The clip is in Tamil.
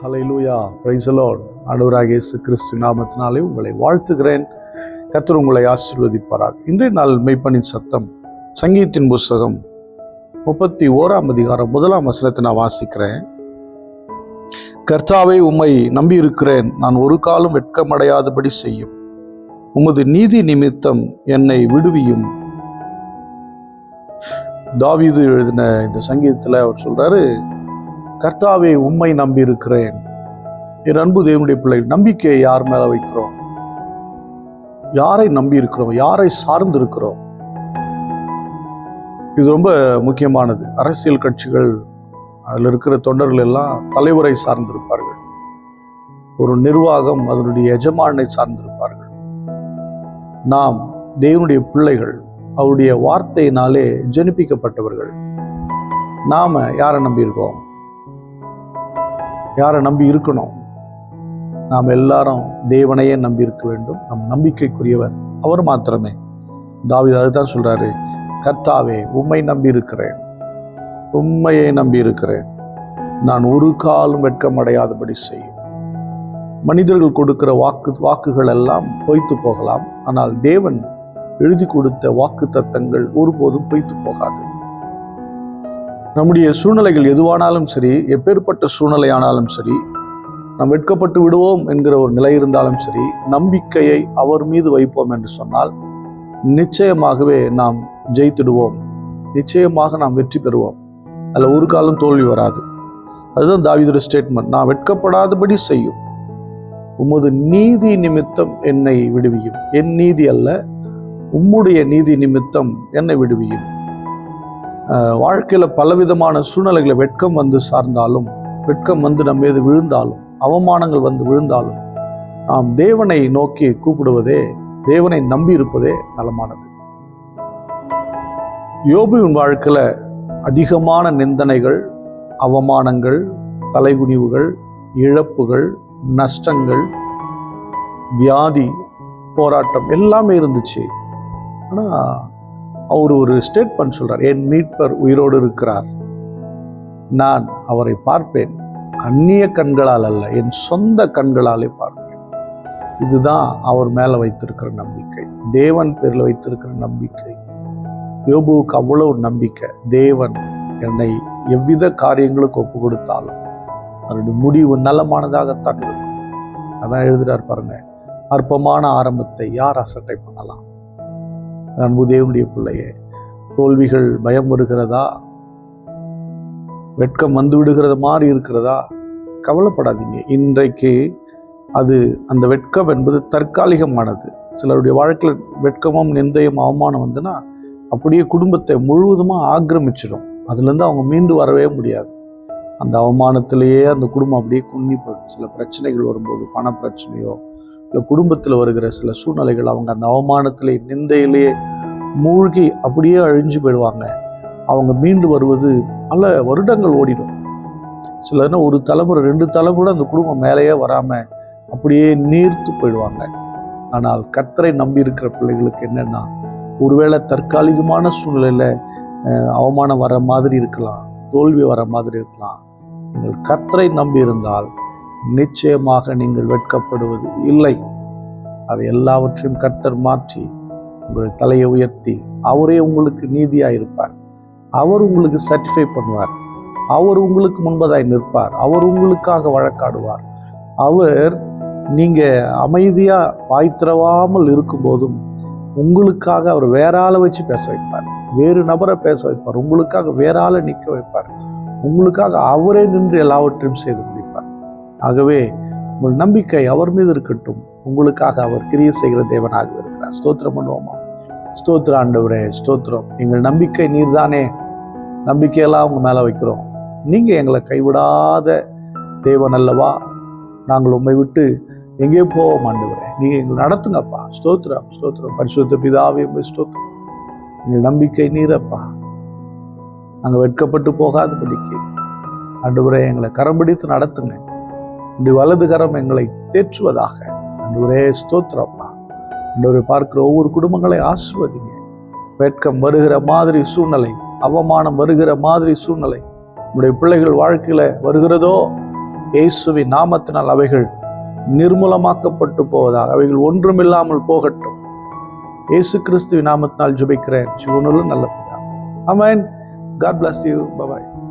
Hallelujah, praise the Lord. ஆண்டவராகிய இயேசு கிறிஸ்து நாமத்தினாலே உங்களை வாழ்த்துகிறேன். கர்த்தர் உங்களை ஆசீர்வதிப்பாராக. இன்றைய நாள் மெய்ப்பனின் சத்தம், சங்கீதத்தின் புஸ்தகம் 31ஆம் அதிகாரம் 1ஆம் வசனத்தை நான் வாசிக்கிறேன். கர்த்தாவே, உம்மை நம்பி இருக்கிறேன், நான் ஒரு காலம் வெட்கமடையாதபடி செய்யும். உமது நீதி நிமித்தம் என்னை விடுவியும். தாவீது எழுதின இந்த சங்கீதத்தில் அவர் சொல்றாரு, கர்த்தாவே, உம்மை நம்பி இருக்கிறேன். என் அன்பு தேவனுடைய பிள்ளைகள், நம்பிக்கையை யார் மேல வைக்கிறோம்? யாரை நம்பி இருக்கிறோம்? யாரை சார்ந்து இருக்கிறோம்? இது ரொம்ப முக்கியமானது. அரசியல் கட்சிகள், அதில் இருக்கிற தொண்டர்கள் எல்லாம் தலைவரை சார்ந்திருப்பார்கள். ஒரு நிர்வாகம் அதனுடைய எஜமானை சார்ந்திருப்பார்கள். நாம் தேவனுடைய பிள்ளைகள், அவருடைய வார்த்தையினாலே ஜனிப்பிக்கப்பட்டவர்கள். நாம யாரை நம்பி இருக்கோம்? யாரை நம்பி இருக்கணும்? நாம் எல்லாரும் தேவனையே நம்பி இருக்க வேண்டும். நம் நம்பிக்கைக்குரியவர் அவர் மாத்திரமே. தாவீது அதுதான் சொல்றாரு, கர்த்தாவே, உம்மை நம்பி இருக்கிறேன், உம்மையை நம்பி இருக்கிறேன், நான் ஒரு காலம் வெட்கமடையாதபடி செய்யும். மனிதர்கள் கொடுக்கிற வாக்குகள் எல்லாம் பொய்த்து போகலாம், ஆனால் தேவன் எழுதி கொடுத்த வாக்கு தத்தங்கள் ஒருபோதும் பொய்த்து போகாது. நம்முடைய சூழ்நிலைகள் எதுவானாலும் சரி, எப்பேற்பட்ட சூழ்நிலையானாலும் சரி, நாம் வெட்கப்பட்டு விடுவோம் என்கிற ஒரு நிலை இருந்தாலும் சரி, நம்பிக்கையை அவர் மீது வைப்போம் என்று சொன்னால் நிச்சயமாகவே நாம் ஜெயித்திடுவோம். நிச்சயமாக நாம் வெற்றி பெறுவோம். அதில் ஒரு காலம் தோல்வி வராது. அதுதான் தாவீதுடைய ஸ்டேட்மெண்ட், நான் வெட்கப்படாதபடி செய்யும். உமது நீதி நிமித்தம் என்னை விடுவியும். என் நீதி அல்ல, உம்முடைய நீதி நிமித்தம் என்னை விடுவியும். வாழ்க்கையில பலவிதமான சூழ்நிலைகளை வெட்கம் வந்து சார்ந்தாலும், வெட்கம் வந்து நம்ம மீது விழுந்தாலும், அவமானங்கள் வந்து விழுந்தாலும், நாம் தேவனை நோக்கி கூப்பிடுவதே, தேவனை நம்பி இருப்பதே நலமானது. யோபுவின் வாழ்க்கையில அதிகமான நிந்தனைகள், அவமானங்கள், தலைகுனிவுகள், இழப்புகள், நஷ்டங்கள், வியாதி, போராட்டம் எல்லாமே இருந்துச்சு. ஆனா அவர் ஒரு ஸ்டேட்மெண்ட் சொல்றார், என் மீட்பர் உயிரோடு இருக்கிறார், நான் அவரை பார்ப்பேன், அந்நிய கண்களால் அல்ல, என் சொந்த கண்களாலே பார்ப்பேன். இதுதான் அவர் மேல வைத்திருக்கிற நம்பிக்கை, தேவன் பேர்ல வைத்திருக்கிற நம்பிக்கை. யோபுவுக்கு அவ்வளவு நம்பிக்கை. தேவன் என்னை எவ்வித காரியங்களுக்கு ஒப்பு கொடுத்தாலும் அதனுடைய முடிவு நலமானதாகத்தான் இருக்கும். அதான் எழுதுறார் பாருங்க, அற்பமான ஆரம்பத்தை யார் அசட்டை பண்ணலாம்? அன்பு தேவனுடைய பிள்ளையே, தோல்விகள் பயம் வருகிறதா? வெட்கம் வந்து விடுகிறது மாதிரி இருக்கிறதா? கவலைப்படாதீங்க. இன்றைக்கு அந்த வெட்கம் என்பது தற்காலிகமானது. சிலருடைய வாழ்க்கையில் வெட்கமும் நிந்தையும் அவமானம் வந்துன்னா அப்படியே குடும்பத்தை முழுவதுமாக ஆக்கிரமிச்சிடும். அதுலேருந்து அவங்க மீண்டு வரவே முடியாது. அந்த அவமானத்திலேயே அந்த குடும்பம் அப்படியே குன்னி போயிடும். சில பிரச்சனைகள் வரும்போது, பண பிரச்சனையோ இல்லை குடும்பத்தில் வருகிற சில சூழ்நிலைகள், அவங்க அந்த அவமானத்திலே நிந்தையிலேயே மூழ்கி அப்படியே அழிஞ்சு போயிடுவாங்க. அவங்க மீண்டு வருவது பல வருடங்கள் ஓடிடும். சிலர்னா ஒரு தலைமுறை 2 தலைமுறை அந்த குடும்பம் மேலேயே வராம அப்படியே நீர்த்து போயிடுவாங்க. ஆனால் கர்த்தரை நம்பி இருக்கிற பிள்ளைகளுக்கு என்னன்னா, ஒருவேளை தற்காலிகமான சூழ்நிலையில அவமானம் வர மாதிரி இருக்கலாம், தோல்வி வர மாதிரி இருக்கலாம். நீங்கள் கர்த்தரை நம்பி இருந்தால் நிச்சயமாக நீங்கள் வெட்கப்படுவது இல்லை. அதை எல்லாவற்றையும் கர்த்தர் மாற்றி உங்கள் தலையை உயர்த்தி அவரே உங்களுக்கு நீதியாயிருப்பார். அவர் உங்களுக்கு சர்டிஃபை பண்ணுவார். அவர் உங்களுக்கு முன்பதாய் நிற்பார். அவர் உங்களுக்காக வழக்காடுவார். அவர் நீங்க அமைதியா வாய்த்திரவாமல் இருக்கும் போதும் உங்களுக்காக அவர் வேற ஆளை வச்சு பேச வைப்பார், வேறு நபரை பேச வைப்பார், உங்களுக்காக வேற ஆளை நிற்க வைப்பார், உங்களுக்காக அவரே நின்று எல்லாவற்றையும் செய்து முடிப்பார். ஆகவே உங்கள் நம்பிக்கை அவர் மீது இருக்கட்டும். உங்களுக்காக அவர் கிரியை செய்கிற தேவனாக இருக்கிறார். ஸ்தோத்திரம் பண்ணுவோமா? ஸ்தோத்திரம் ஆண்டவரே, ஸ்தோத்திரம். எங்கள் நம்பிக்கை நீர்தானே. நம்பிக்கையெல்லாம் உங்க மேல வைக்கிறோம். நீங்க எங்களை கைவிடாத தேவன் அல்லவா? நாங்கள் உண்மை விட்டு எங்கே போவோம் ஆண்டவரே? நீங்க எங்களை நடத்துங்கப்பா. ஸ்தோத்திரம், ஸ்தோத்திரம். பரிசுத்த பிதாவே, ஸ்தோத்திரம். எங்கள் நம்பிக்கை நீரப்பா. நாங்கள் வெட்கப்பட்டு போகாதபடிக்கு ஆண்டவரே எங்களை கரம் பிடித்து நடத்துங்க. உடைய வலது கரம் எங்களை தேற்றுவதாக. ஆண்டவரே ஸ்தோத்திரப்பா. ஆண்டவரை பார்க்கிற ஒவ்வொரு குடும்பங்களை ஆசீர்வதிங்க. வெட்கம் வருகிற மாதிரி சூழ்நிலை, அவமானம் வருகிற மாதிரி சூழ்நிலை உடைய பிள்ளைகள் வாழ்க்கையில வருகிறதோ, இயேசுவின் நாமத்தினால் அவைகள் நிர்மூலமாக்கப்பட்டு போவதாக, அவைகள் ஒன்றுமில்லாமல் போகட்டும். இயேசு கிறிஸ்துவின் நாமத்தினால் ஜெபிக்கிறேன். ஜீவனுள்ள நல்ல பிதாவே. ஆமென். God bless you. Bye bye.